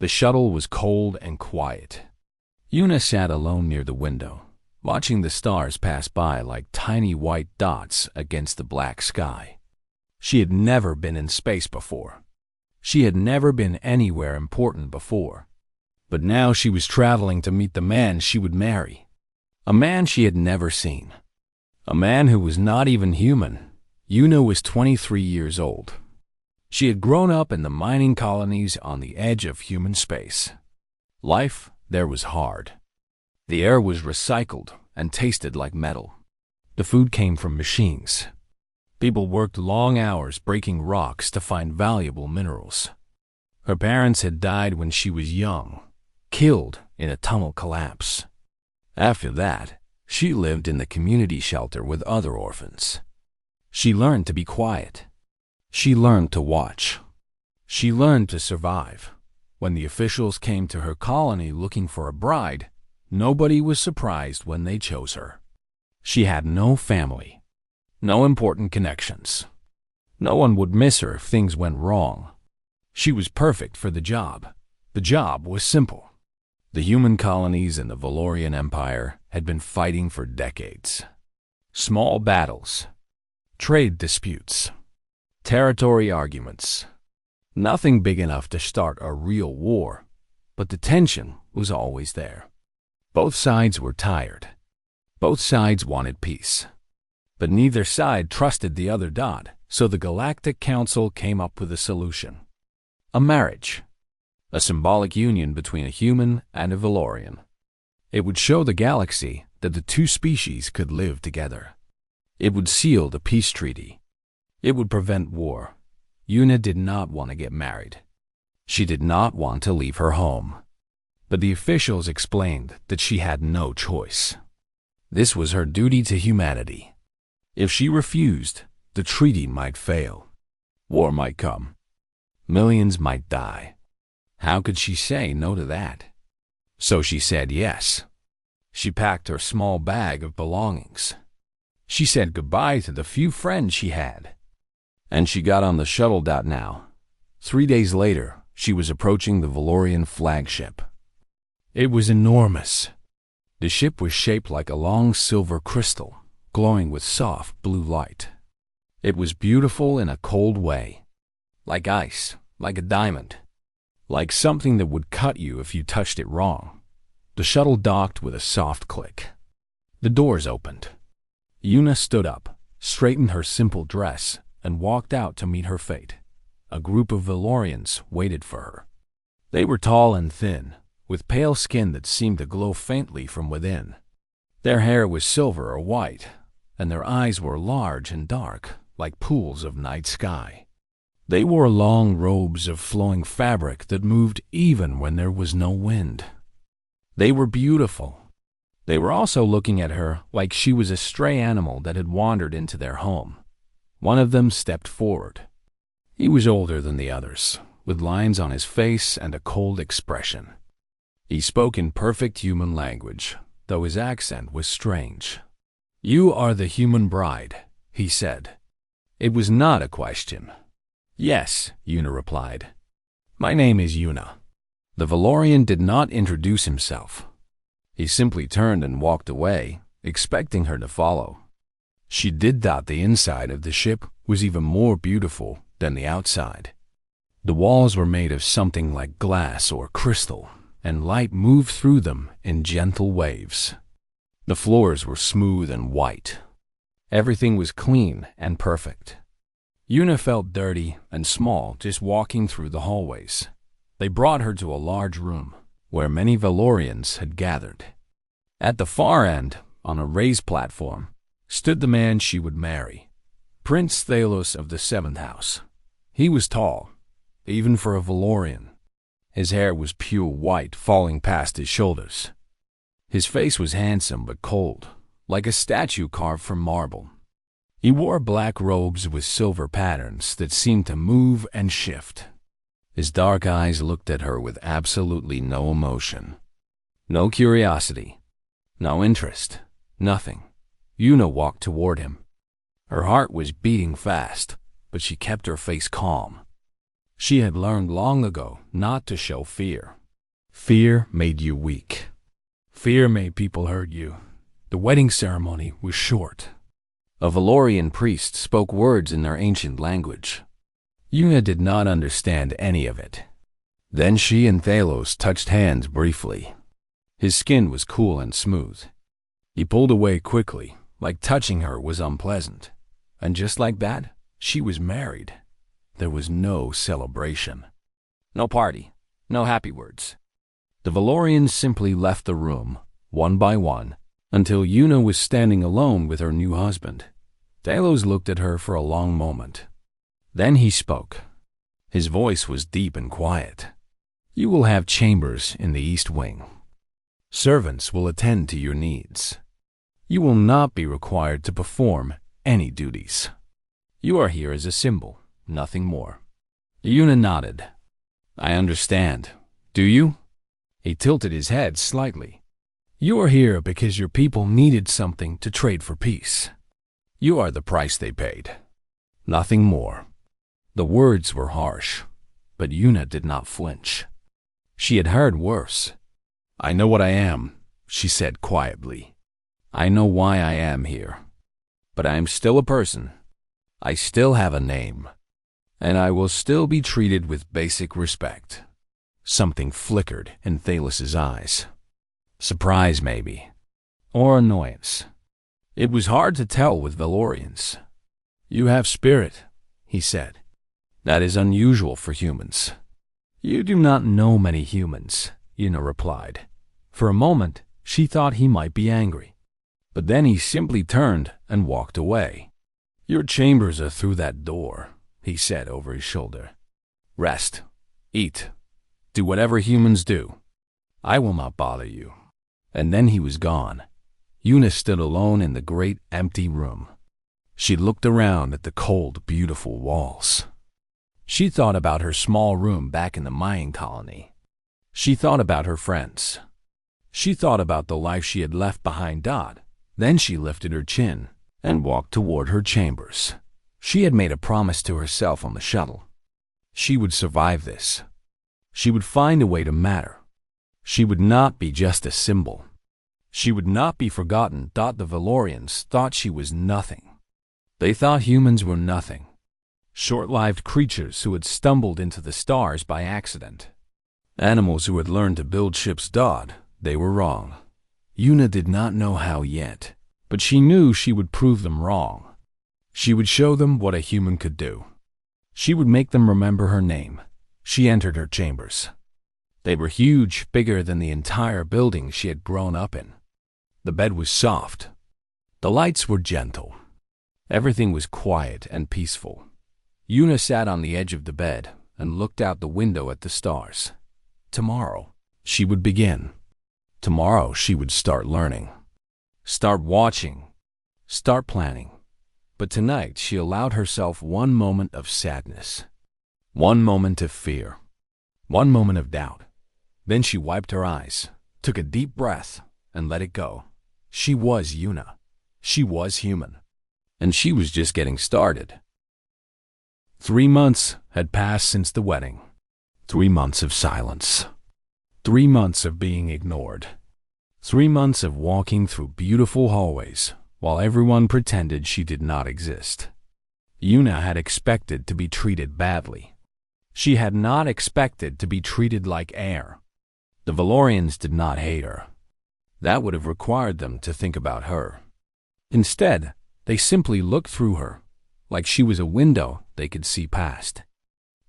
The shuttle was cold and quiet. Una sat alone near the window, watching the stars pass by like tiny white dots against the black sky. She had never been in space before. She had never been anywhere important before. But now she was traveling to meet the man she would marry. A man she had never seen. A man who was not even human. Una was 23 years old. She had grown up in the mining colonies on the edge of human space. Life there was hard. The air was recycled and tasted like metal. The food came from machines. People worked long hours breaking rocks to find valuable minerals. Her parents had died when she was young, killed in a tunnel collapse. After that, she lived in the community shelter with other orphans. She learned to be quiet. She learned to watch. She learned to survive. When the officials came to her colony looking for a bride, nobody was surprised when they chose her. She had no family, no important connections. No one would miss her if things went wrong. She was perfect for the job. The job was simple. The human colonies in the Valorian Empire had been fighting for decades. Small battles, trade disputes, territory arguments. Nothing big enough to start a real war, but the tension was always there. Both sides were tired. Both sides wanted peace. But neither side trusted the other dot, so the Galactic Council came up with a solution. A marriage. A symbolic union between a human and a Valorian. It would show the galaxy that the two species could live together. It would seal the peace treaty. It would prevent war. Una did not want to get married. She did not want to leave her home. But the officials explained that she had no choice. This was her duty to humanity. If she refused, the treaty might fail. War might come. Millions might die. How could she say no to that? So she said yes. She packed her small bag of belongings. She said goodbye to the few friends she had. And she got on the shuttle. Now, 3 days later, she was approaching the Valorian flagship. It was enormous. The ship was shaped like a long silver crystal, glowing with soft blue light. It was beautiful in a cold way. Like ice, like a diamond. Like something that would cut you if you touched it wrong. The shuttle docked with a soft click. The doors opened. Una stood up, straightened her simple dress, and walked out to meet her fate. A group of Valorians waited for her. They were tall and thin, with pale skin that seemed to glow faintly from within. Their hair was silver or white, and their eyes were large and dark, like pools of night sky. They wore long robes of flowing fabric that moved even when there was no wind. They were beautiful. They were also looking at her like she was a stray animal that had wandered into their home. One of them stepped forward. He was older than the others, with lines on his face and a cold expression. He spoke in perfect human language, though his accent was strange. "You are the human bride," he said. It was not a question. "Yes," Una replied. "My name is Una." The Valorian did not introduce himself. He simply turned and walked away, expecting her to follow. She did that. The inside of the ship was even more beautiful than the outside. The walls were made of something like glass or crystal, and light moved through them in gentle waves. The floors were smooth and white. Everything was clean and perfect. Una felt dirty and small just walking through the hallways. They brought her to a large room where many Valorians had gathered. At the far end, on a raised platform, stood the man she would marry, Prince Thalos of the Seventh House. He was tall, even for a Valorian. His hair was pure white, falling past his shoulders. His face was handsome but cold, like a statue carved from marble. He wore black robes with silver patterns that seemed to move and shift. His dark eyes looked at her with absolutely no emotion. No curiosity, no interest, nothing. Una walked toward him. Her heart was beating fast, but she kept her face calm. She had learned long ago not to show fear. Fear made you weak. Fear made people hurt you. The wedding ceremony was short. A Valorian priest spoke words in their ancient language. Una did not understand any of it. Then she and Thalos touched hands briefly. His skin was cool and smooth. He pulled away quickly, like touching her was unpleasant. And just like that, she was married. There was no celebration. No party, no happy words. The Valorians simply left the room, one by one, until Una was standing alone with her new husband. Talos looked at her for a long moment. Then he spoke. His voice was deep and quiet. You will have chambers in the East Wing. Servants will attend to your needs. You will not be required to perform any duties. You are here as a symbol, nothing more. Una nodded. I understand. Do you? He tilted his head slightly. You are here because your people needed something to trade for peace. You are the price they paid. Nothing more. The words were harsh, but Una did not flinch. She had heard worse. I know what I am, she said quietly. I know why I am here. But I am still a person. I still have a name. And I will still be treated with basic respect. Something flickered in Thalos' eyes. Surprise, maybe. Or annoyance. It was hard to tell with Valorians. You have spirit, he said. That is unusual for humans. You do not know many humans, Una replied. For a moment, she thought he might be angry. But then he simply turned and walked away. Your chambers are through that door, he said over his shoulder. Rest. Eat. Do whatever humans do. I will not bother you. And then he was gone. Una stood alone in the great empty room. She looked around at the cold, beautiful walls. She thought about her small room back in the Mayan colony. She thought about her friends. She thought about the life she had left behind. Then she lifted her chin and walked toward her chambers. She had made a promise to herself on the shuttle. She would survive this. She would find a way to matter. She would not be just a symbol. She would not be forgotten. The Valorians thought she was nothing. They thought humans were nothing. Short-lived creatures who had stumbled into the stars by accident. Animals who had learned to build ships. They were wrong. Una did not know how yet, but she knew she would prove them wrong. She would show them what a human could do. She would make them remember her name. She entered her chambers. They were huge, bigger than the entire building she had grown up in. The bed was soft. The lights were gentle. Everything was quiet and peaceful. Una sat on the edge of the bed and looked out the window at the stars. Tomorrow, she would begin. Tomorrow, she would start learning. Start watching. Start planning. But tonight, she allowed herself one moment of sadness. One moment of fear. One moment of doubt. Then she wiped her eyes, took a deep breath, and let it go. She was Una. She was human. And she was just getting started. 3 months had passed since the wedding. 3 months of silence. 3 months of being ignored. 3 months of walking through beautiful hallways while everyone pretended she did not exist. Una had expected to be treated badly. She had not expected to be treated like air. The Valorians did not hate her. That would have required them to think about her. Instead, they simply looked through her, like she was a window they could see past.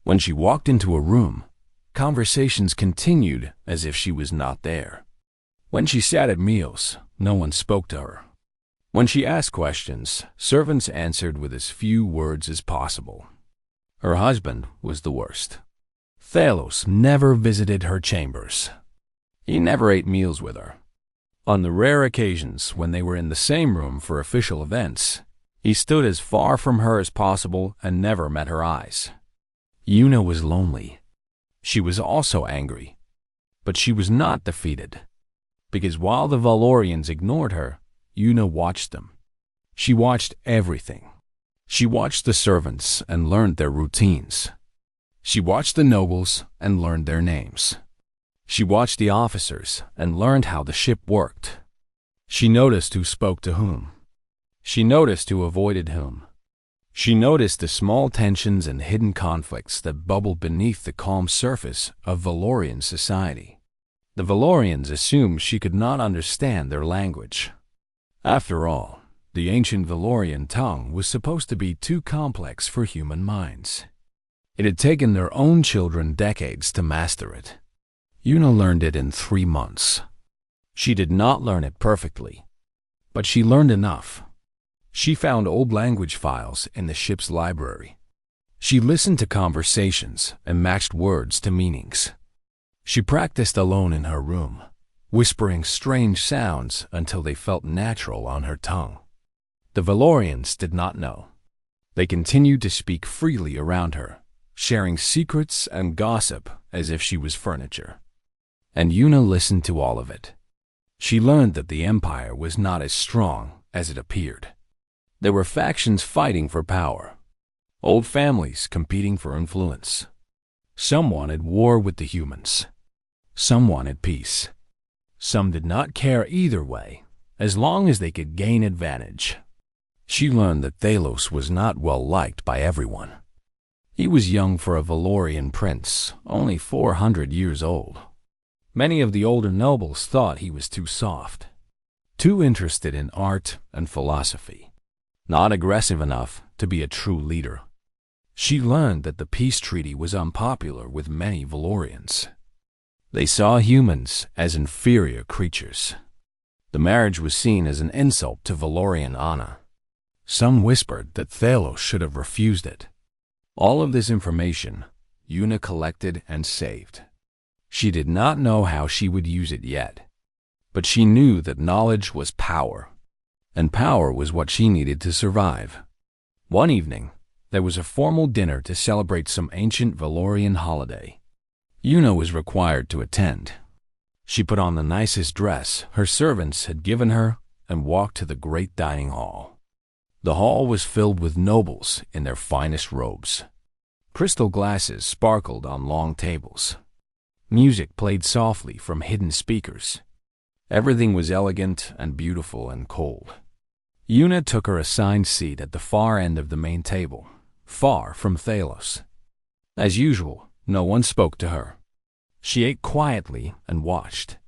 When she walked into a room, conversations continued as if she was not there. When she sat at meals, no one spoke to her. When she asked questions, servants answered with as few words as possible. Her husband was the worst. Thalos never visited her chambers. He never ate meals with her. On the rare occasions when they were in the same room for official events, he stood as far from her as possible and never met her eyes. Una was lonely. She was also angry. But she was not defeated. Because while the Valorians ignored her, Una watched them. She watched everything. She watched the servants and learned their routines. She watched the nobles and learned their names. She watched the officers and learned how the ship worked. She noticed who spoke to whom. She noticed who avoided whom. She noticed the small tensions and hidden conflicts that bubbled beneath the calm surface of Valorian society. The Valorians assumed she could not understand their language. After all, the ancient Valorian tongue was supposed to be too complex for human minds. It had taken their own children decades to master it. Una learned it in 3 months. She did not learn it perfectly, but she learned enough. She found old language files in the ship's library. She listened to conversations and matched words to meanings. She practiced alone in her room, whispering strange sounds until they felt natural on her tongue. The Valorians did not know. They continued to speak freely around her, sharing secrets and gossip as if she was furniture. And Una listened to all of it. She learned that the empire was not as strong as it appeared. There were factions fighting for power, old families competing for influence. Some wanted war with the humans. Some wanted peace. Some did not care either way, as long as they could gain advantage. She learned that Thalos was not well liked by everyone. He was young for a Valorian prince, only 400 years old. Many of the older nobles thought he was too soft, too interested in art and philosophy, not aggressive enough to be a true leader. She learned that the peace treaty was unpopular with many Valorians. They saw humans as inferior creatures. The marriage was seen as an insult to Valorian honor. Some whispered that Thalos should have refused it. All of this information Una collected and saved. She did not know how she would use it yet, but she knew that knowledge was power, and power was what she needed to survive. One evening, there was a formal dinner to celebrate some ancient Valorian holiday. Una was required to attend. She put on the nicest dress her servants had given her and walked to the great dining hall. The hall was filled with nobles in their finest robes. Crystal glasses sparkled on long tables. Music played softly from hidden speakers. Everything was elegant and beautiful and cold. Una took her assigned seat at the far end of the main table, far from Thalos. As usual, no one spoke to her. She ate quietly and watched.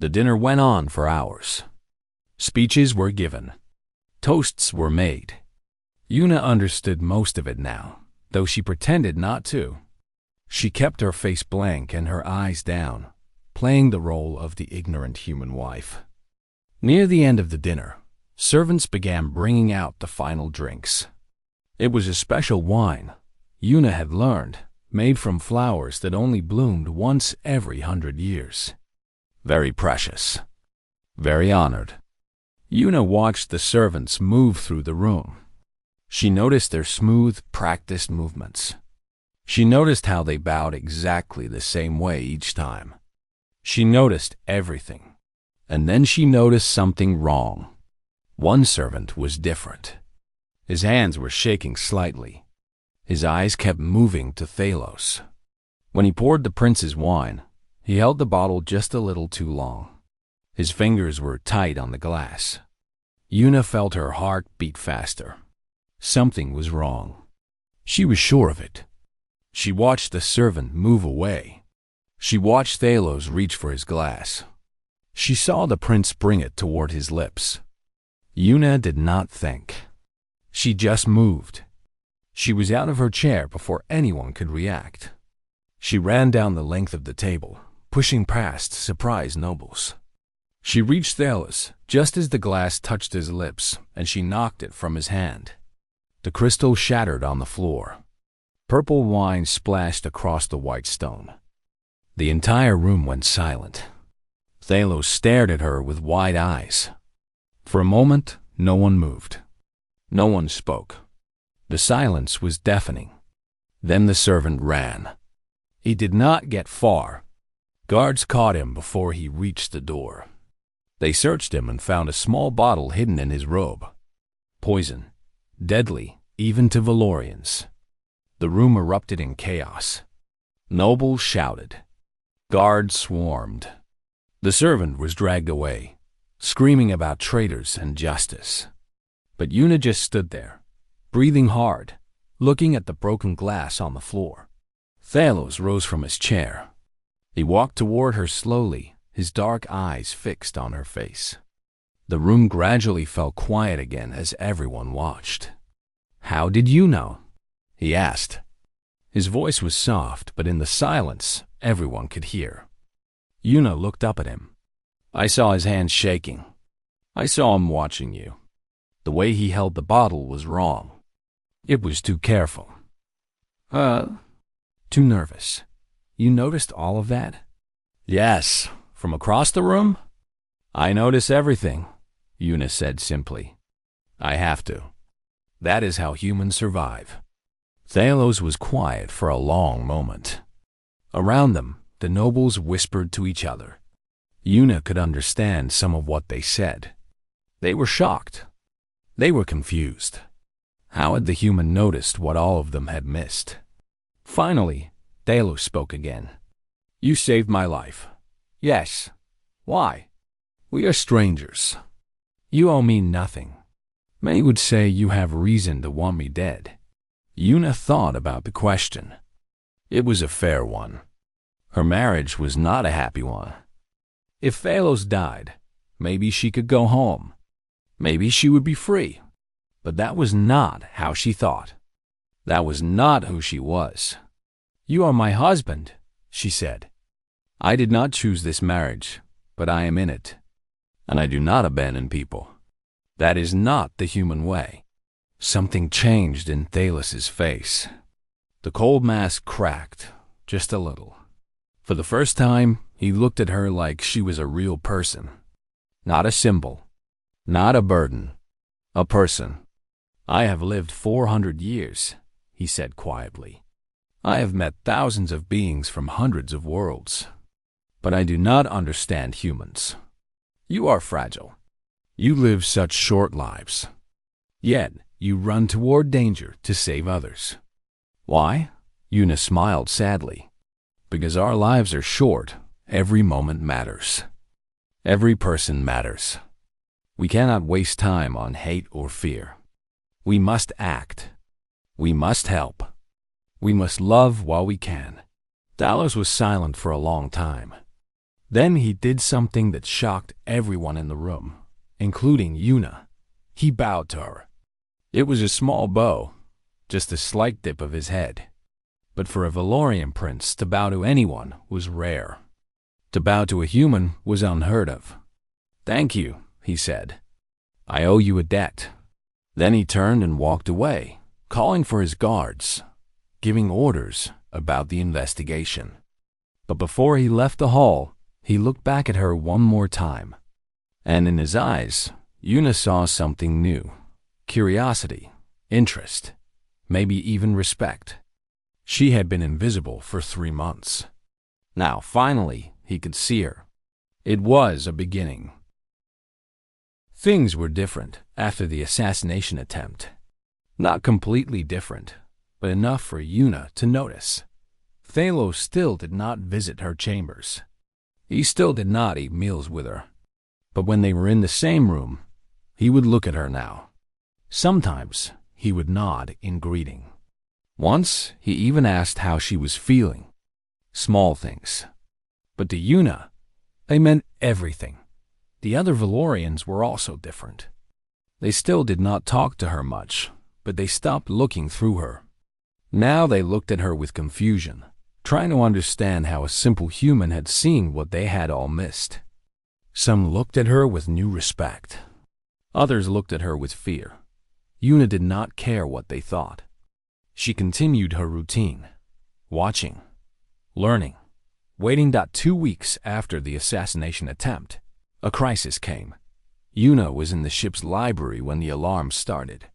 The dinner went on for hours. Speeches were given. Toasts were made. Una understood most of it now, though she pretended not to. She kept her face blank and her eyes down, playing the role of the ignorant human wife. Near the end of the dinner, servants began bringing out the final drinks. It was a special wine, Una had learned, made from flowers that only bloomed once every 100 years. Very precious. Very honored. Una watched the servants move through the room. She noticed their smooth, practiced movements. She noticed how they bowed exactly the same way each time. She noticed everything. And then she noticed something wrong. One servant was different. His hands were shaking slightly. His eyes kept moving to Thalos. When he poured the prince's wine, he held the bottle just a little too long. His fingers were tight on the glass. Una felt her heart beat faster. Something was wrong. She was sure of it. She watched the servant move away. She watched Thalos reach for his glass. She saw the prince bring it toward his lips. Una did not think. She just moved. She was out of her chair before anyone could react. She ran down the length of the table, pushing past surprised nobles. She reached Thalos just as the glass touched his lips, and she knocked it from his hand. The crystal shattered on the floor. Purple wine splashed across the white stone. The entire room went silent. Thalos stared at her with wide eyes. For a moment, no one moved. No one spoke. The silence was deafening. Then the servant ran. He did not get far. Guards caught him before he reached the door. They searched him and found a small bottle hidden in his robe. Poison. Deadly, even to Valorians. The room erupted in chaos. Nobles shouted. Guards swarmed. The servant was dragged away, screaming about traitors and justice. But Una just stood there, breathing hard, looking at the broken glass on the floor. Thalos rose from his chair. He walked toward her slowly, his dark eyes fixed on her face. The room gradually fell quiet again as everyone watched. "How did you know?" he asked. His voice was soft, but in the silence, everyone could hear. Una looked up at him. "I saw his hands shaking. I saw him watching you. The way he held the bottle was wrong. It was too careful. Too nervous. You noticed all of that?" "Yes. From across the room?" "I notice everything," Una said simply. "I have to. That is how humans survive." Thalos was quiet for a long moment. Around them, the nobles whispered to each other. Una could understand some of what they said. They were shocked. They were confused. How had the human noticed what all of them had missed? Finally, Thalos spoke again. "You saved my life." "Yes. Why?" "We are strangers. You owe me nothing. Many would say you have reason to want me dead." Una thought about the question. It was a fair one. Her marriage was not a happy one. If Thalos died, maybe she could go home. Maybe she would be free. But that was not how she thought. That was not who she was. "You are my husband," she said. "I did not choose this marriage, but I am in it. And I do not abandon people. That is not the human way." Something changed in Thalos's face. The cold mask cracked, just a little. For the first time, he looked at her like she was a real person. Not a symbol. Not a burden. A person. "I have lived 400 years, he said quietly. "I have met thousands of beings from hundreds of worlds. But I do not understand humans. You are fragile. You live such short lives. Yet, you run toward danger to save others. Why?" Una smiled sadly. "Because our lives are short, every moment matters. Every person matters. We cannot waste time on hate or fear. We must act. We must help. We must love while we can." Thalos was silent for a long time. Then he did something that shocked everyone in the room, including Una. He bowed to her. It was a small bow, just a slight dip of his head. But for a Valorian prince to bow to anyone was rare. To bow to a human was unheard of. "Thank you," he said. "I owe you a debt." Then he turned and walked away, calling for his guards, giving orders about the investigation. But before he left the hall, he looked back at her one more time. And in his eyes, Una saw something new. Curiosity, interest, maybe even respect. She had been invisible for 3 months. Now, finally, he could see her. It was a beginning. Things were different after the assassination attempt. Not completely different, but enough for Una to notice. Thalos still did not visit her chambers. He still did not eat meals with her. But when they were in the same room, he would look at her now. Sometimes he would nod in greeting. Once he even asked how she was feeling. Small things. But to Una, they meant everything. The other Valorians were also different. They still did not talk to her much, but they stopped looking through her. Now they looked at her with confusion, trying to understand how a simple human had seen what they had all missed. Some looked at her with new respect. Others looked at her with fear. Una did not care what they thought. She continued her routine, watching, learning, waiting. 2 weeks after the assassination attempt, a crisis came. Una was in the ship's library when the alarm started.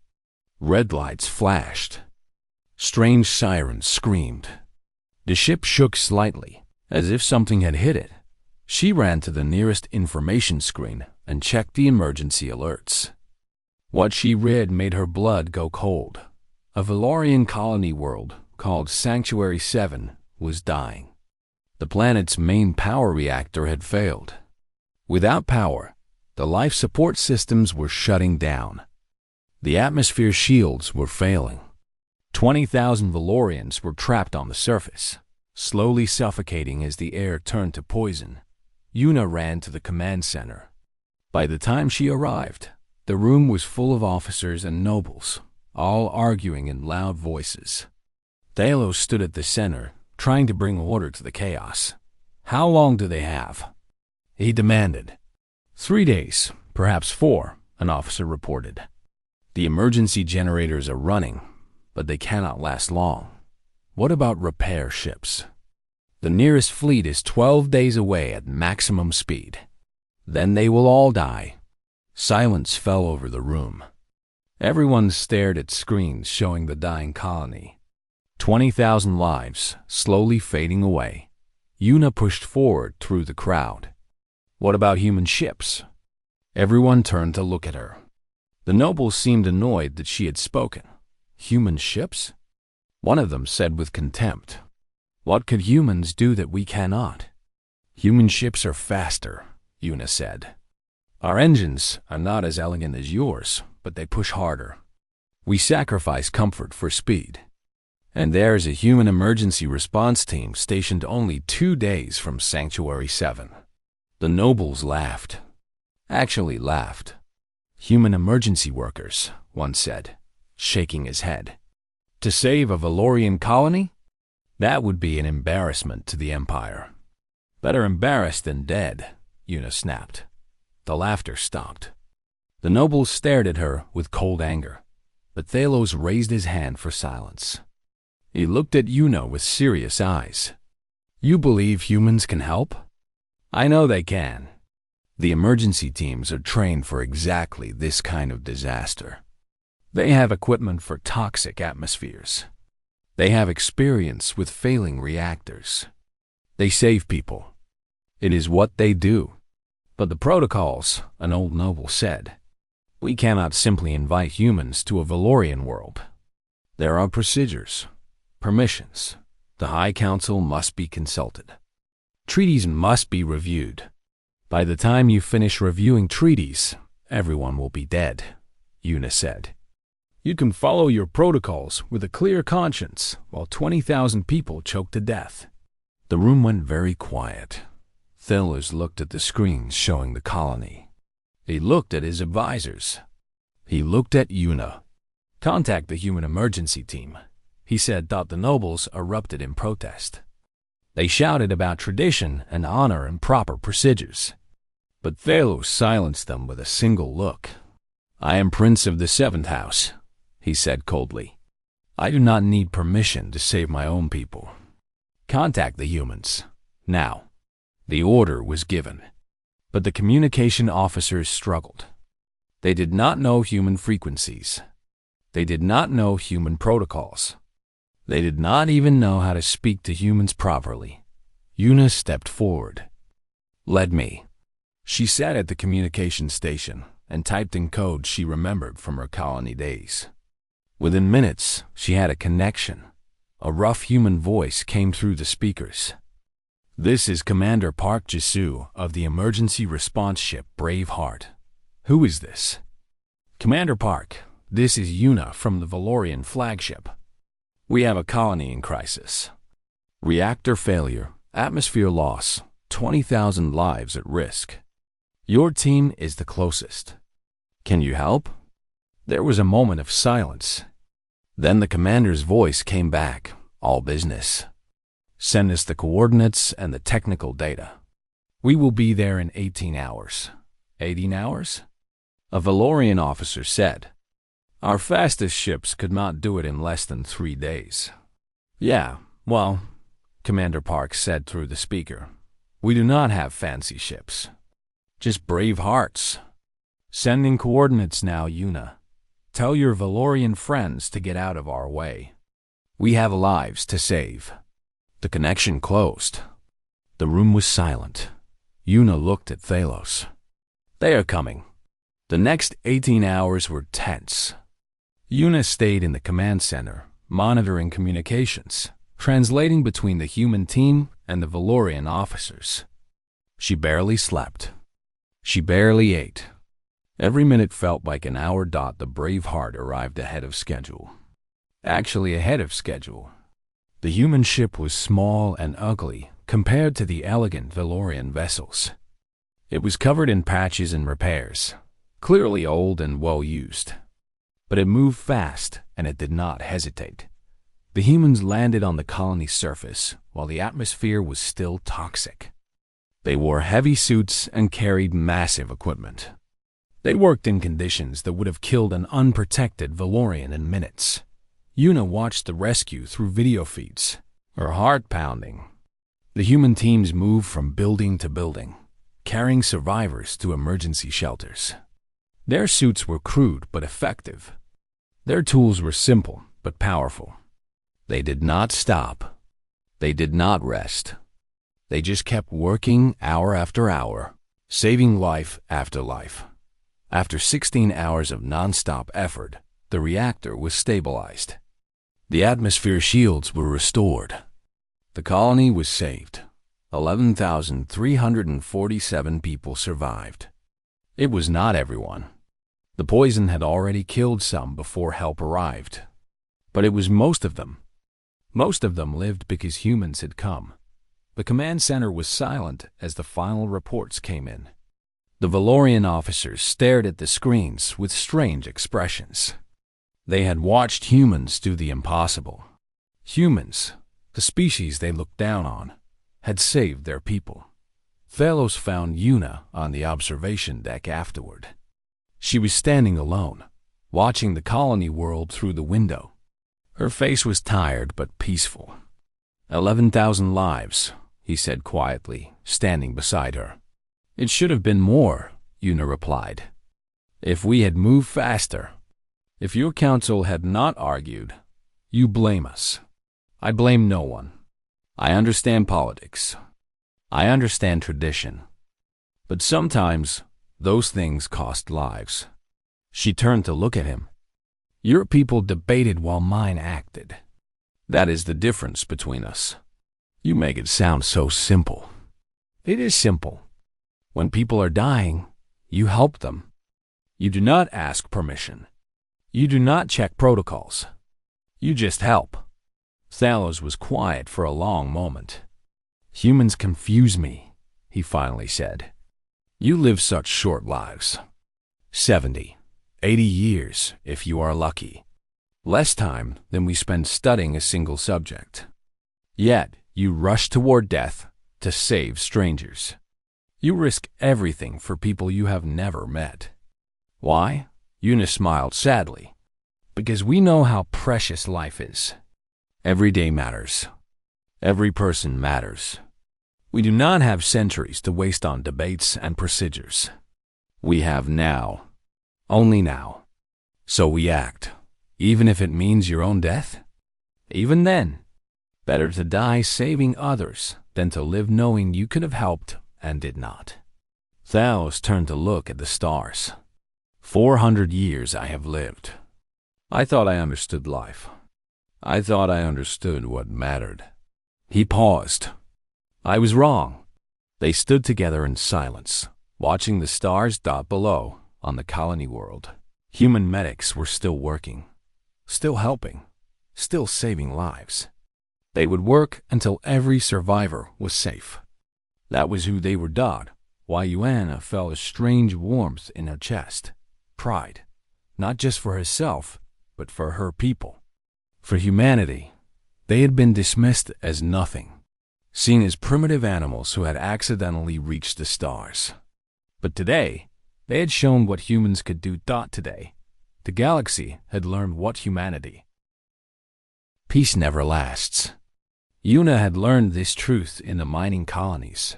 Red lights flashed. Strange sirens screamed. The ship shook slightly, as if something had hit it. She ran to the nearest information screen and checked the emergency alerts. What she read made her blood go cold. A Valorian colony world called Sanctuary 7, was dying. The planet's main power reactor had failed. Without power, the life support systems were shutting down. The atmosphere shields were failing. 20,000 Valorians were trapped on the surface, slowly suffocating as the air turned to poison. Yuna ran to the command center. By the time she arrived, the room was full of officers and nobles, all arguing in loud voices. Thalos stood at the center, trying to bring order to the chaos. "How long do they have?" he demanded. 3 days, perhaps 4, an officer reported. "The emergency generators are running, but they cannot last long. What about repair ships?" "The nearest fleet is 12 days away at maximum speed. Then they will all die." Silence fell over the room. Everyone stared at screens showing the dying colony. 20,000 lives slowly fading away. Yuna pushed forward through the crowd. "What about human ships?" Everyone turned to look at her. The nobles seemed annoyed that she had spoken. "Human ships?" One of them said with contempt. "What could humans do that we cannot?" "Human ships are faster," Yuna said. "Our engines are not as elegant as yours, but they push harder. We sacrifice comfort for speed. And there's a human emergency response team stationed only 2 days from Sanctuary 7. The nobles laughed. Actually laughed. "Human emergency workers," one said, shaking his head. "To save a Valorian colony? That would be an embarrassment to the Empire." "Better embarrassed than dead," Yuna snapped. The laughter stopped. The nobles stared at her with cold anger, but Thalos raised his hand for silence. He looked at Yuna with serious eyes. "You believe humans can help?" "I know they can. The emergency teams are trained for exactly this kind of disaster. They have equipment for toxic atmospheres. They have experience with failing reactors. They save people. It is what they do." "But the protocols," an old noble said. "We cannot simply invite humans to a Valorian world. There are procedures, permissions. The High Council must be consulted. Treaties must be reviewed. By the time you finish reviewing treaties, everyone will be dead," Yuna said. "You can follow your protocols with a clear conscience while 20,000 people choke to death." The room went very quiet. Thalos looked at the screens showing the colony. He looked at his advisors. He looked at Yuna. "Contact the human emergency team," he said. The nobles erupted in protest. They shouted about tradition and honor and proper procedures. But Thalos silenced them with a single look. "I am Prince of the Seventh House," he said coldly. "I do not need permission to save my own people. Contact the humans, now." The order was given, but the communication officers struggled. They did not know human frequencies. They did not know human protocols. They did not even know how to speak to humans properly. Yuna stepped forward. "Let me." She sat at the communication station and typed in code she remembered from her colony days. Within minutes, she had a connection. A rough human voice came through the speakers. "This is Commander Park Jisoo of the emergency response ship Braveheart. Who is this?" "Commander Park, this is Yuna from the Valorian flagship. We have a colony in crisis. Reactor failure, atmosphere loss, 20,000 lives at risk. Your team is the closest. Can you help?" There was a moment of silence. Then the commander's voice came back, all business. "Send us the coordinates and the technical data. We will be there in 18 hours. 18 hours? A Valorian officer said. "Our fastest ships could not do it in less than 3 days." "Yeah, well," Commander Park said through the speaker, "we do not have fancy ships. Just brave hearts. Sending coordinates now, Yuna. Tell your Valorian friends to get out of our way. We have lives to save." The connection closed. The room was silent. Yuna looked at Thalos. "They are coming." The next 18 hours were tense. Yuna stayed in the command center, monitoring communications, translating between the human team and the Valorian officers. She barely slept. She barely ate. Every minute felt like an hour. The Braveheart arrived ahead of schedule. Actually ahead of schedule. The human ship was small and ugly compared to the elegant Valorian vessels. It was covered in patches and repairs, clearly old and well used. But it moved fast, and it did not hesitate. The humans landed on the colony's surface while the atmosphere was still toxic. They wore heavy suits and carried massive equipment. They worked in conditions that would have killed an unprotected Valorian in minutes. Una watched the rescue through video feeds, her heart pounding. The human teams moved from building to building, carrying survivors to emergency shelters. Their suits were crude but effective. Their tools were simple but powerful. They did not stop. They did not rest. They just kept working hour after hour, saving life after life. After 16 hours of non-stop effort, the reactor was stabilized. The atmosphere shields were restored. The colony was saved. 11,347 people survived. It was not everyone. The poison had already killed some before help arrived. But it was most of them. Most of them lived because humans had come. The command center was silent as the final reports came in. The Valorian officers stared at the screens with strange expressions. They had watched humans do the impossible. Humans, the species they looked down on, had saved their people. Thalos found Una on the observation deck afterward. She was standing alone, watching the colony world through the window. Her face was tired but peaceful. 11,000 lives, he said quietly, standing beside her. It should have been more, Una replied. If we had moved faster. If your council had not argued, you blame us. I blame no one. I understand politics. I understand tradition. But sometimes those things cost lives. She turned to look at him. Your people debated while mine acted. That is the difference between us. You make it sound so simple. It is simple. When people are dying, you help them. You do not ask permission. You do not check protocols. You just help. Thalos was quiet for a long moment. Humans confuse me, he finally said. You live such short lives. 70, 80 years, if you are lucky. Less time than we spend studying a single subject. Yet, you rush toward death to save strangers. You risk everything for people you have never met. Why? Eunice smiled sadly. Because we know how precious life is. Every day matters. Every person matters. We do not have centuries to waste on debates and procedures. We have now. Only now. So we act, even if it means your own death. Even then, better to die saving others than to live knowing you could have helped and did not. Thalos turned to look at the stars. 400 years I have lived. I thought I understood life. I thought I understood what mattered. He paused. I was wrong. They stood together in silence, watching the stars dot below on the colony world. Human medics were still working, still helping, still saving lives. They would work until every survivor was safe. That was who they were. Why Yuana felt a strange warmth in her chest. Pride, not just for herself, but for her people. For humanity, they had been dismissed as nothing, seen as primitive animals who had accidentally reached the stars. But today, they had shown what humans could do. Today, the galaxy had learned what humanity. Peace never lasts. Una had learned this truth in the mining colonies.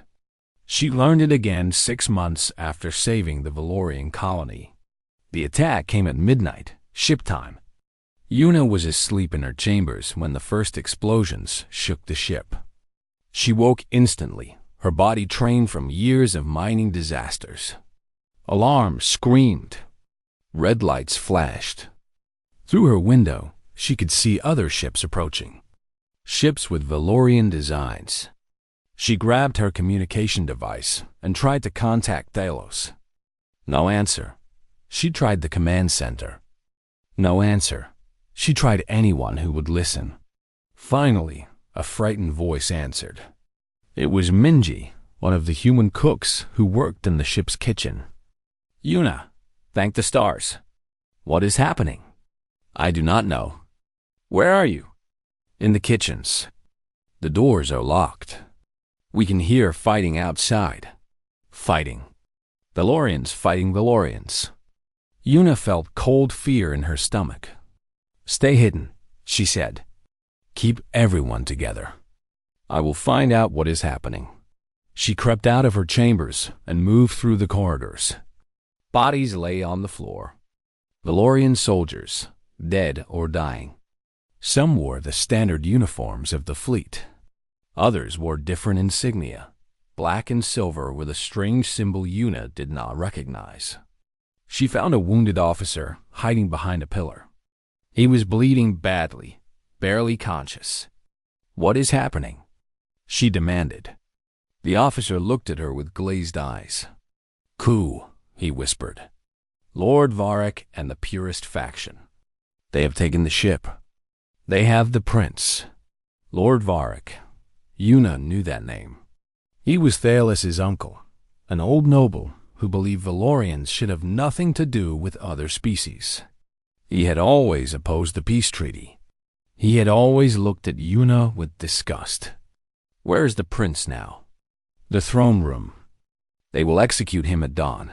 She learned it again 6 months after saving the Valorian colony. The attack came at midnight, ship time. Una was asleep in her chambers when the first explosions shook the ship. She woke instantly, her body trained from years of mining disasters. Alarms screamed. Red lights flashed. Through her window, she could see other ships approaching. Ships with Valorian designs. She grabbed her communication device and tried to contact Thalos. No answer. She tried the command center. No answer. She tried anyone who would listen. Finally, a frightened voice answered. It was Minji, one of the human cooks who worked in the ship's kitchen. Yuna, thank the stars. What is happening? I do not know. Where are you? In the kitchens. The doors are locked. We can hear fighting outside. Fighting. Valorians fighting Valorians. Yuna felt cold fear in her stomach. Stay hidden, she said. Keep everyone together. I will find out what is happening. She crept out of her chambers and moved through the corridors. Bodies lay on the floor. Valorian soldiers, dead or dying. Some wore the standard uniforms of the fleet. Others wore different insignia, black and silver with a strange symbol Yuna did not recognize. She found a wounded officer hiding behind a pillar. He was bleeding badly, barely conscious. What is happening? She demanded. The officer looked at her with glazed eyes. Coup, he whispered. Lord Varric and the Purist faction. They have taken the ship. They have the prince. Lord Varric. Yuna knew that name. He was Thalos' uncle, an old noble who believed Valorians should have nothing to do with other species. He had always opposed the peace treaty. He had always looked at Yuna with disgust. Where is the prince now? The throne room. They will execute him at dawn.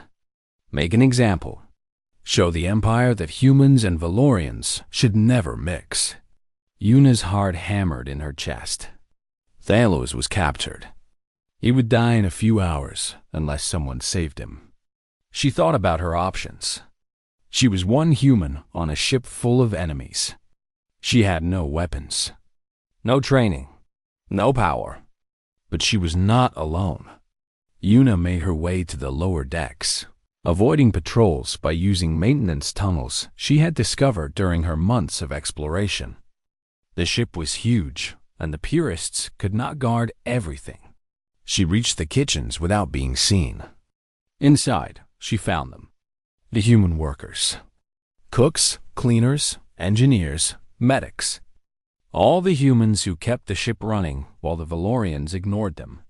Make an example. Show the Empire that humans and Valorians should never mix. Yuna's heart hammered in her chest. Thalos was captured. He would die in a few hours unless someone saved him. She thought about her options. She was one human on a ship full of enemies. She had no weapons, no training, no power. But she was not alone. Yuna made her way to the lower decks, avoiding patrols by using maintenance tunnels she had discovered during her months of exploration. The ship was huge, and the purists could not guard everything. She reached the kitchens without being seen. Inside, she found them. The human workers. Cooks, cleaners, engineers, medics. All the humans who kept the ship running while the Valorians ignored them.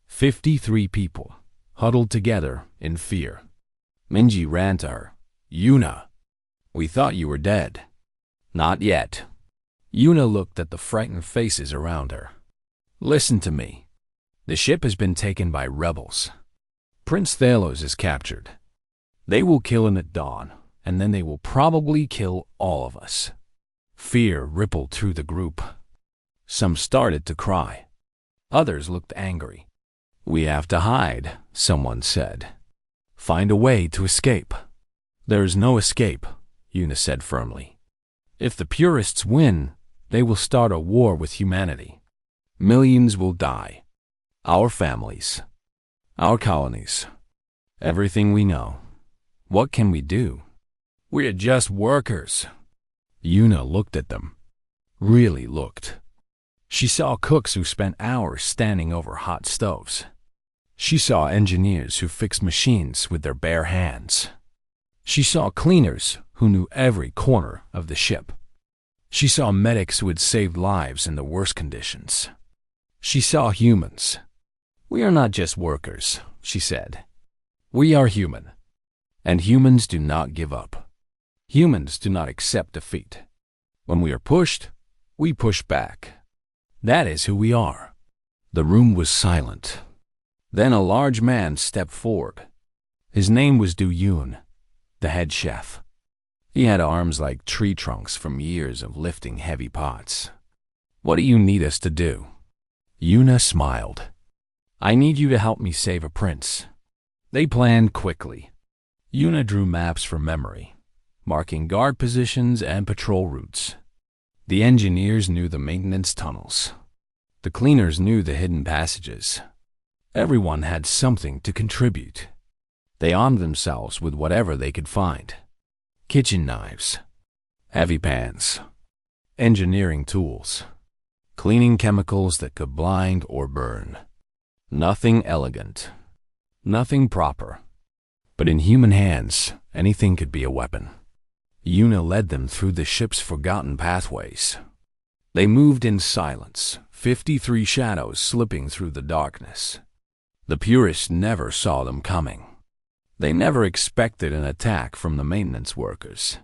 53 people, huddled together in fear. Minji ran to her. Yuna, we thought you were dead. Not yet. Yuna looked at the frightened faces around her. Listen to me. The ship has been taken by rebels. Prince Thalos is captured. They will kill him at dawn, and then they will probably kill all of us. Fear rippled through the group. Some started to cry. Others looked angry. We have to hide, someone said. Find a way to escape. There is no escape, Yuna said firmly. If the purists win, they will start a war with humanity. Millions will die. Our families. Our colonies. Everything we know. What can we do? We are just workers. Yuna looked at them. Really looked. She saw cooks who spent hours standing over hot stoves. She saw engineers who fixed machines with their bare hands. She saw cleaners who knew every corner of the ship. She saw medics who had saved lives in the worst conditions. She saw humans. We are not just workers, she said. We are human. And humans do not give up. Humans do not accept defeat. When we are pushed, we push back. That is who we are. The room was silent. Then a large man stepped forward. His name was Du Yun, the head chef. He had arms like tree trunks from years of lifting heavy pots. What do you need us to do? Yuna smiled. I need you to help me save a prince. They planned quickly. Yuna drew maps from memory, marking guard positions and patrol routes. The engineers knew the maintenance tunnels. The cleaners knew the hidden passages. Everyone had something to contribute. They armed themselves with whatever they could find. Kitchen knives, heavy pans, engineering tools, cleaning chemicals that could blind or burn. Nothing elegant, nothing proper. But in human hands, anything could be a weapon. Yuna led them through the ship's forgotten pathways. They moved in silence, 53 shadows slipping through the darkness. The purists never saw them coming. They never expected an attack from the maintenance workers.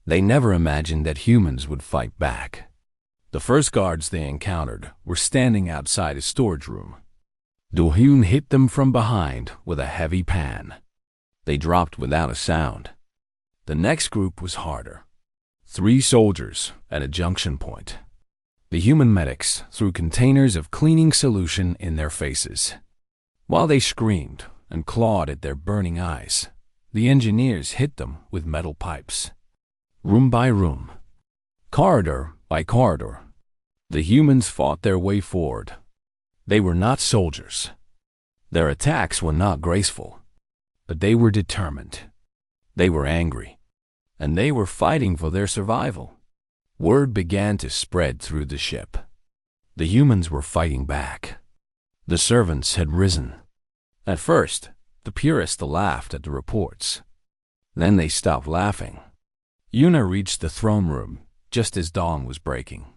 They never imagined that humans would fight back. The first guards they encountered were standing outside a storage room. Do-hyun hit them from behind with a heavy pan. They dropped without a sound. The next group was harder. 3 soldiers at a junction point. The human medics threw containers of cleaning solution in their faces. While they screamed and clawed at their burning eyes, the engineers hit them with metal pipes. Room by room, corridor by corridor, the humans fought their way forward. They were not soldiers. Their attacks were not graceful, but they were determined. They were angry, and they were fighting for their survival. Word began to spread through the ship. The humans were fighting back. The servants had risen. At first, the purists laughed at the reports. Then they stopped laughing. Yuna reached the throne room just as dawn was breaking.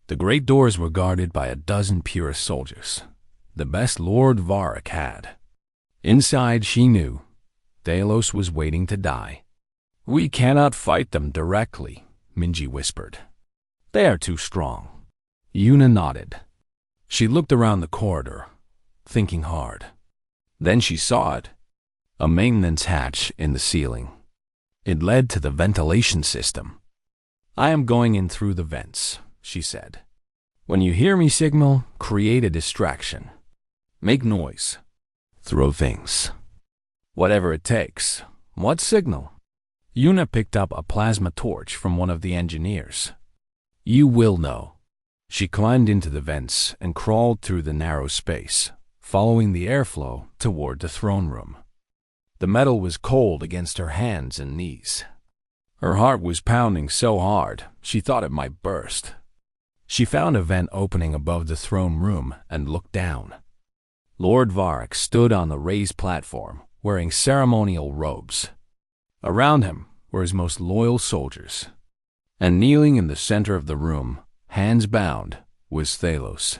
The great doors were guarded by a dozen purist soldiers, the best Lord Varric had. Inside, she knew Thalos was waiting to die. "We cannot fight them directly," Minji whispered. "They are too strong." Yuna nodded. She looked around the corridor, thinking hard. Then she saw it, a maintenance hatch in the ceiling. It led to the ventilation system. "I am going in through the vents," she said. "When you hear me signal, create a distraction. Make noise. Throw things. Whatever it takes." "What signal?" Yuna picked up a plasma torch from one of the engineers. "You will know." She climbed into the vents and crawled through the narrow space, following the airflow toward the throne room. The metal was cold against her hands and knees. Her heart was pounding so hard she thought it might burst. She found a vent opening above the throne room and looked down. Lord Varric stood on the raised platform, wearing ceremonial robes. Around him were his most loyal soldiers. And kneeling in the center of the room, hands bound, was Thalos.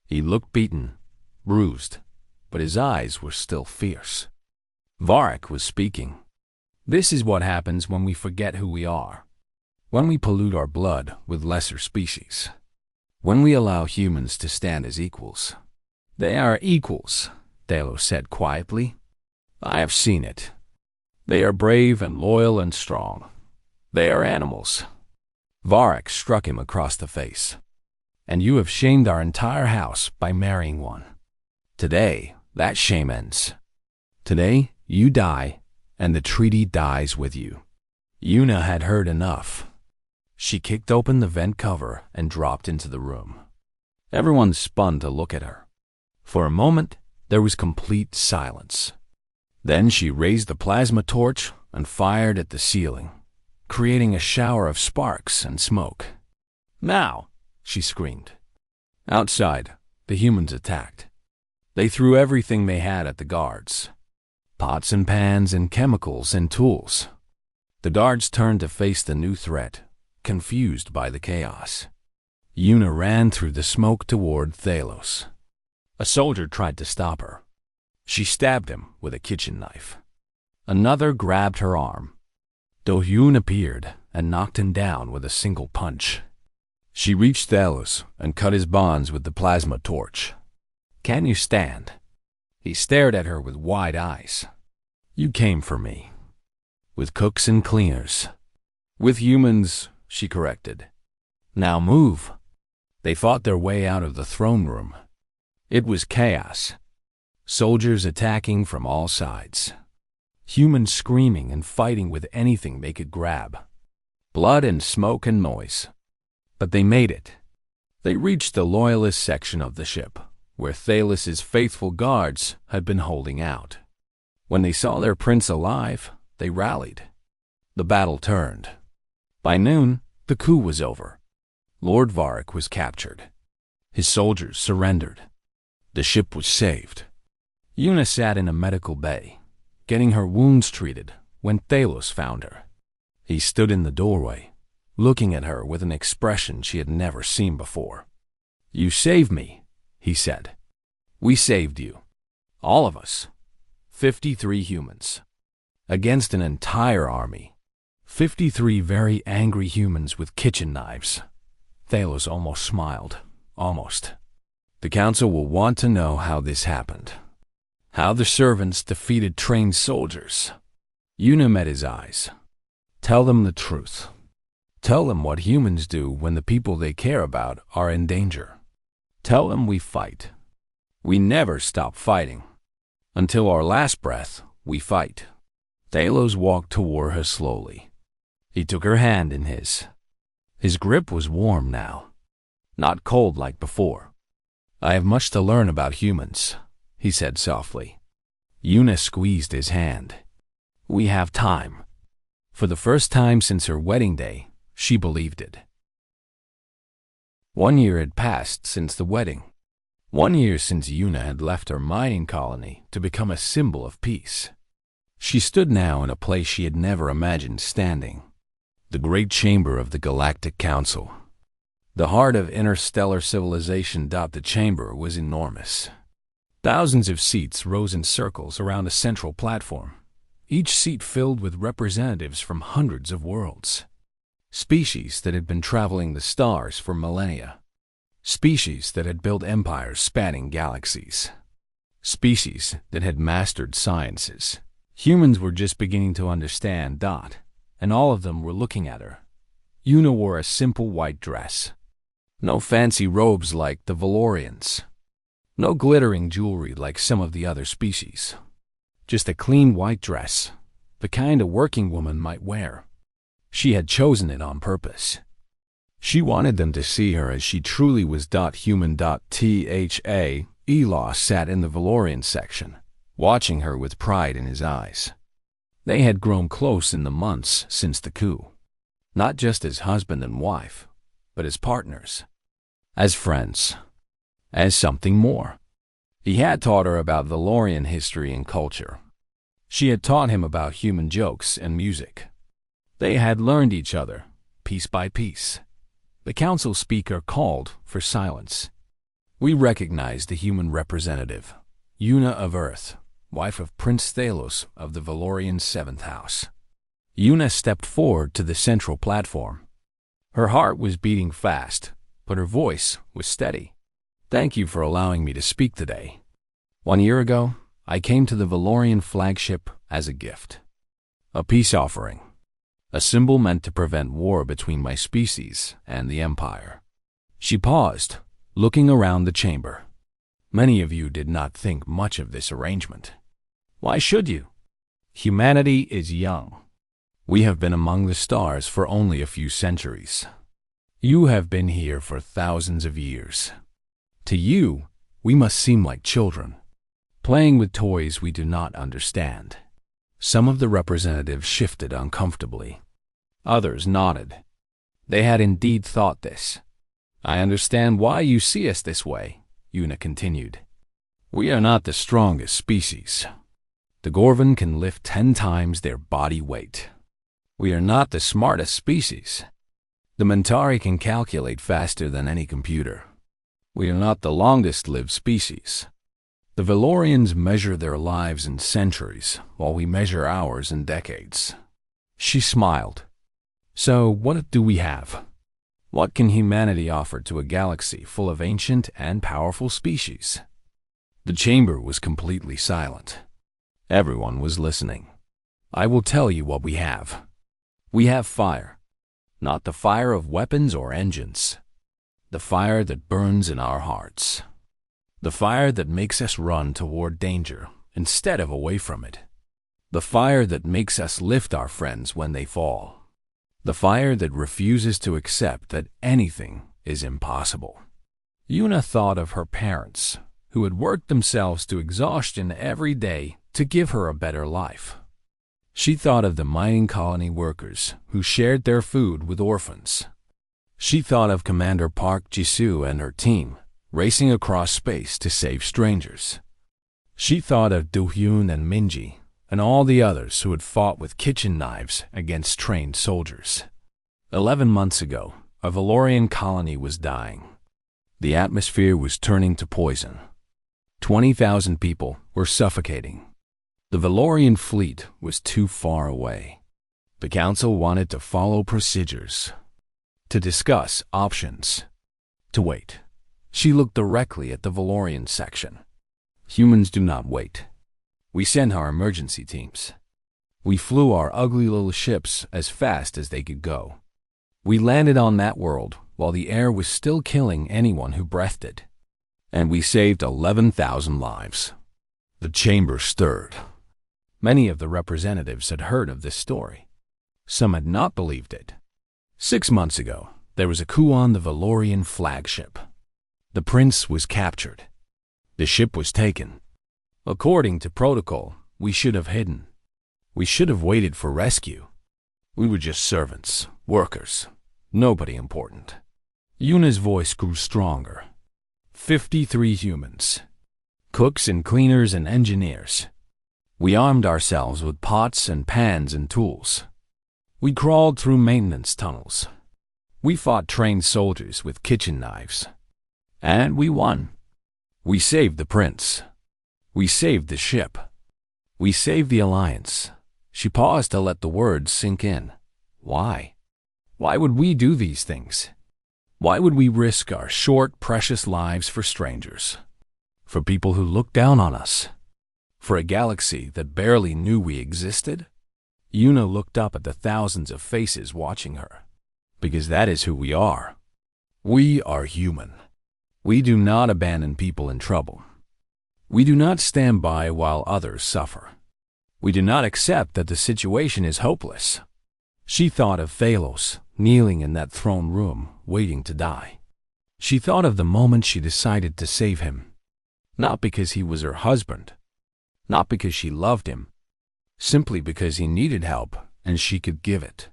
He looked beaten, bruised, but his eyes were still fierce. Varric was speaking. "This is what happens when we forget who we are. When we pollute our blood with lesser species. When we allow humans to stand as equals." "They are equals," Thalos said quietly. "I have seen it. They are brave and loyal and strong. They are animals." Varric struck him across the face. "And you have shamed our entire house by marrying one. Today, that shame ends. Today, you die, and the treaty dies with you." Yuna had heard enough. She kicked open the vent cover and dropped into the room. Everyone spun to look at her. For a moment, there was complete silence. Then she raised the plasma torch and fired at the ceiling, creating a shower of sparks and smoke. "Now!" she screamed. Outside, the humans attacked. They threw everything they had at the guards. Pots and pans and chemicals and tools. The guards turned to face the new threat, confused by the chaos. Yuna ran through the smoke toward Thalos. A soldier tried to stop her. She stabbed him with a kitchen knife. Another grabbed her arm. Do-hyun appeared and knocked him down with a single punch. She reached Thalos and cut his bonds with the plasma torch. "Can you stand?" He stared at her with wide eyes. "You came for me. With cooks and cleaners." "With humans," she corrected. "Now move." They fought their way out of the throne room. It was chaos. Soldiers attacking from all sides. Humans screaming and fighting with anything they could grab. Blood and smoke and noise. But they made it. They reached the loyalist section of the ship, where Thalos's faithful guards had been holding out. When they saw their prince alive, they rallied. The battle turned. By noon, the coup was over. Lord Varric was captured. His soldiers surrendered. The ship was saved. Una sat in a medical bay, getting her wounds treated, when Thalos found her. He stood in the doorway, looking at her with an expression she had never seen before. "You saved me," he said. "We saved you. All of us. 53 humans. Against an entire army. 53 very angry humans with kitchen knives." Thalos almost smiled. Almost. "The council will want to know how this happened. How the servants defeated trained soldiers." Una met his eyes. "Tell them the truth. Tell them what humans do when the people they care about are in danger. Tell them we fight. We never stop fighting. Until our last breath, we fight." Thalos walked toward her slowly. He took her hand in his. His grip was warm now, not cold like before. "I have much to learn about humans," he said softly. Una squeezed his hand. "We have time." For the first time since her wedding day, she believed it. 1 year had passed since the wedding. 1 year since Una had left her mining colony to become a symbol of peace. She stood now in a place she had never imagined standing. The great chamber of the Galactic Council. The heart of interstellar civilization. The chamber was enormous. Thousands of seats rose in circles around a central platform, each seat filled with representatives from hundreds of worlds. Species that had been traveling the stars for millennia. Species that had built empires spanning galaxies. Species that had mastered sciences. Humans were just beginning to understand. And all of them were looking at her. Una wore a simple white dress. No fancy robes like the Valorians. No glittering jewelry like some of the other species. Just a clean white dress, the kind a working woman might wear. She had chosen it on purpose. She wanted them to see her as she truly was. Human. Elos sat in the Valorian section, watching her with pride in his eyes. They had grown close in the months since the coup. Not just as husband and wife, but as partners. As friends. As something more. He had taught her about Valorian history and culture. She had taught him about human jokes and music. They had learned each other, piece by piece. The council speaker called for silence. "We recognize the human representative, Una of Earth, wife of Prince Thalos of the Valorian 7th House." Una stepped forward to the central platform. Her heart was beating fast, but her voice was steady. "Thank you for allowing me to speak today. 1 year ago, I came to the Valorian flagship as a gift. A peace offering. A symbol meant to prevent war between my species and the Empire." She paused, looking around the chamber. "Many of you did not think much of this arrangement. Why should you? Humanity is young. We have been among the stars for only a few centuries. You have been here for thousands of years. To you, we must seem like children, playing with toys we do not understand." Some of the representatives shifted uncomfortably. Others nodded. They had indeed thought this. "I understand why you see us this way," Una continued. "We are not the strongest species. The Gorvan can lift 10 times their body weight. We are not the smartest species. The Mentari can calculate faster than any computer. We are not the longest-lived species. The Valorians measure their lives in centuries, while we measure ours in decades." She smiled. "So what do we have? What can humanity offer to a galaxy full of ancient and powerful species?" The chamber was completely silent. Everyone was listening. "I will tell you what we have. We have fire. Not the fire of weapons or engines. The fire that burns in our hearts. The fire that makes us run toward danger instead of away from it. The fire that makes us lift our friends when they fall. The fire that refuses to accept that anything is impossible." Una thought of her parents, who had worked themselves to exhaustion every day to give her a better life. She thought of the mining colony workers who shared their food with orphans. She thought of Commander Park Jisoo and her team, racing across space to save strangers. She thought of Do-hyun and Minji, and all the others who had fought with kitchen knives against trained soldiers. 11 months ago, a Valorian colony was dying. The atmosphere was turning to poison. 20,000 people were suffocating. The Valorian fleet was too far away. The council wanted to follow procedures, to discuss options, to wait. She looked directly at the Valorian section. Humans do not wait. We send our emergency teams. We flew our ugly little ships as fast as they could go. We landed on that world while the air was still killing anyone who breathed it. And we saved 11,000 lives. The chamber stirred. Many of the representatives had heard of this story. Some had not believed it. 6 months ago, there was a coup on the Valorian flagship. The prince was captured. The ship was taken. According to protocol, we should have hidden. We should have waited for rescue. We were just servants, workers, nobody important. Yuna's voice grew stronger. 53 humans. Cooks and cleaners and engineers. We armed ourselves with pots and pans and tools. We crawled through maintenance tunnels. We fought trained soldiers with kitchen knives. And we won. We saved the prince. We saved the ship. We saved the alliance. She paused to let the words sink in. Why? Why would we do these things? Why would we risk our short, precious lives for strangers? For people who looked down on us? For a galaxy that barely knew we existed? Yuna looked up at the thousands of faces watching her. Because that is who we are. We are human. We do not abandon people in trouble. We do not stand by while others suffer. We do not accept that the situation is hopeless. She thought of Thalos, kneeling in that throne room, waiting to die. She thought of the moment she decided to save him. Not because he was her husband. Not because she loved him. Simply because he needed help and she could give it.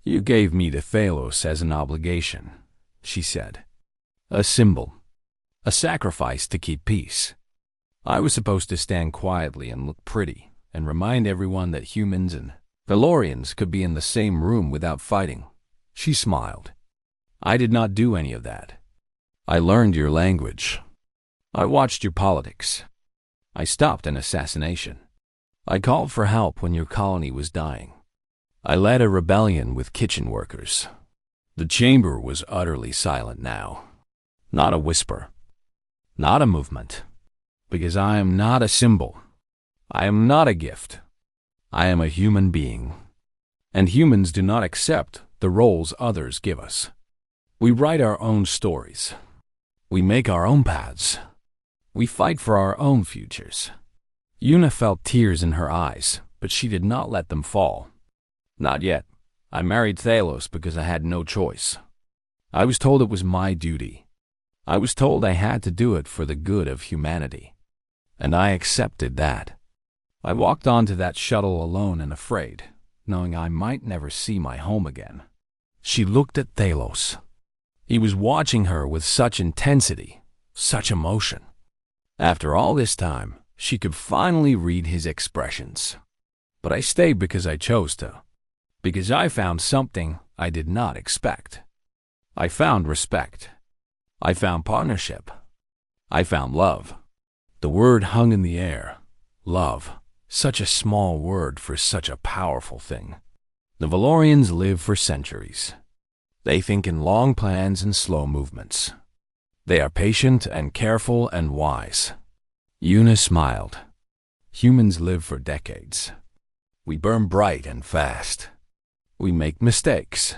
You gave me to Thalos as an obligation, she said. A symbol. A sacrifice to keep peace. I was supposed to stand quietly and look pretty and remind everyone that humans and Valorians could be in the same room without fighting. She smiled. I did not do any of that. I learned your language. I watched your politics. I stopped an assassination. I called for help when your colony was dying. I led a rebellion with kitchen workers. The chamber was utterly silent now. Not a whisper. Not a movement. Because I am not a symbol. I am not a gift. I am a human being. And humans do not accept the roles others give us. We write our own stories. We make our own paths. We fight for our own futures. Yuna felt tears in her eyes, but she did not let them fall. Not yet. I married Thalos because I had no choice. I was told it was my duty. I was told I had to do it for the good of humanity. And I accepted that. I walked onto that shuttle alone and afraid, knowing I might never see my home again. She looked at Thalos. He was watching her with such intensity, such emotion. After all this time, she could finally read his expressions. But I stayed because I chose to. Because I found something I did not expect. I found respect. I found partnership. I found love. The word hung in the air. Love. Such a small word for such a powerful thing. The Valorians live for centuries. They think in long plans and slow movements. They are patient and careful and wise. Yuna smiled. Humans live for decades. We burn bright and fast. We make mistakes.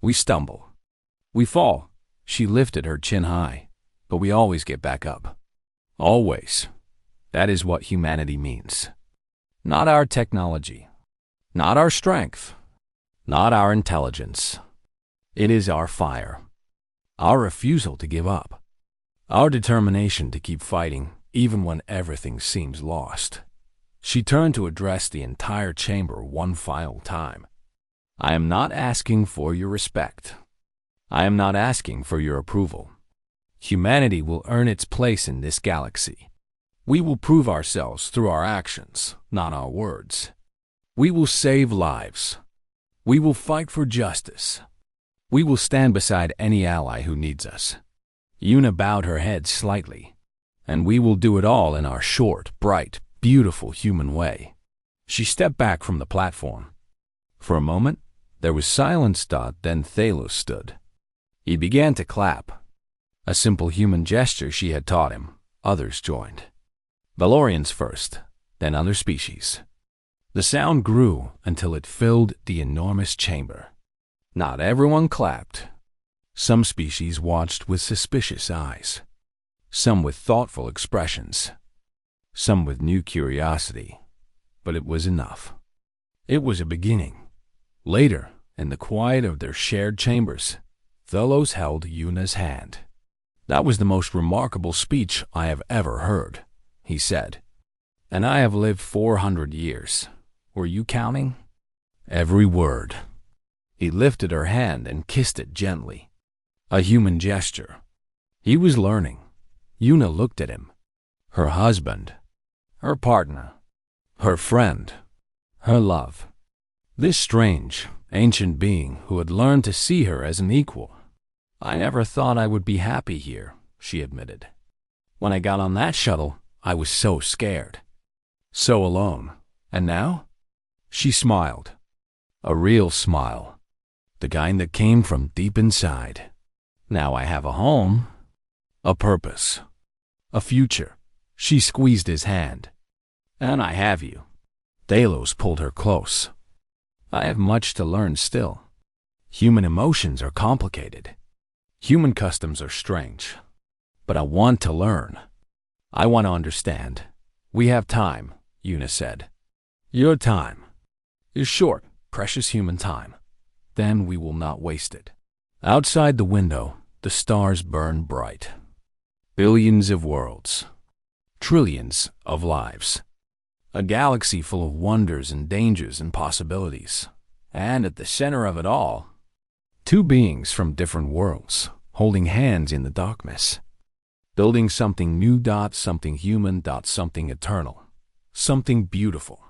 We stumble. We fall. She lifted her chin high, but we always get back up. Always. That is what humanity means. Not our technology. Not our strength. Not our intelligence. It is our fire. Our refusal to give up. Our determination to keep fighting even when everything seems lost. She turned to address the entire chamber one final time. I am not asking for your respect. I am not asking for your approval. Humanity will earn its place in this galaxy. We will prove ourselves through our actions, not our words. We will save lives. We will fight for justice. We will stand beside any ally who needs us. Yuna bowed her head slightly. And we will do it all in our short, bright, beautiful human way. She stepped back from the platform. For a moment, there was silence. Then Thalos stood. He began to clap. A simple human gesture she had taught him. Others joined. Valorians first, then other species. The sound grew until it filled the enormous chamber. Not everyone clapped. Some species watched with suspicious eyes. Some with thoughtful expressions. Some with new curiosity. But it was enough. It was a beginning. Later, in the quiet of their shared chambers, Thalos held Yuna's hand. "That was the most remarkable speech I have ever heard," he said. "And I have lived 400 years. Were you counting?" "Every word." He lifted her hand and kissed it gently. A human gesture. He was learning. Yuna looked at him. Her husband. Her partner. Her friend. Her love. This strange, ancient being who had learned to see her as an equal. "I never thought I would be happy here," she admitted. "When I got on that shuttle, I was so scared. So alone. And now?" She smiled. A real smile. The kind that came from deep inside. "Now I have a home. A purpose. A future." She squeezed his hand. "And I have you." Thalos pulled her close. "I have much to learn still. Human emotions are complicated. Human customs are strange. But I want to learn. I want to understand. We have time," Yuna said. "Your time is short, precious human time. Then we will not waste it." Outside the window, the stars burn bright. Billions of worlds. Trillions of lives. A galaxy full of wonders and dangers and possibilities. And at the center of it all, two beings from different worlds, holding hands in the darkness. Building something new. Something human. Something eternal. Something beautiful.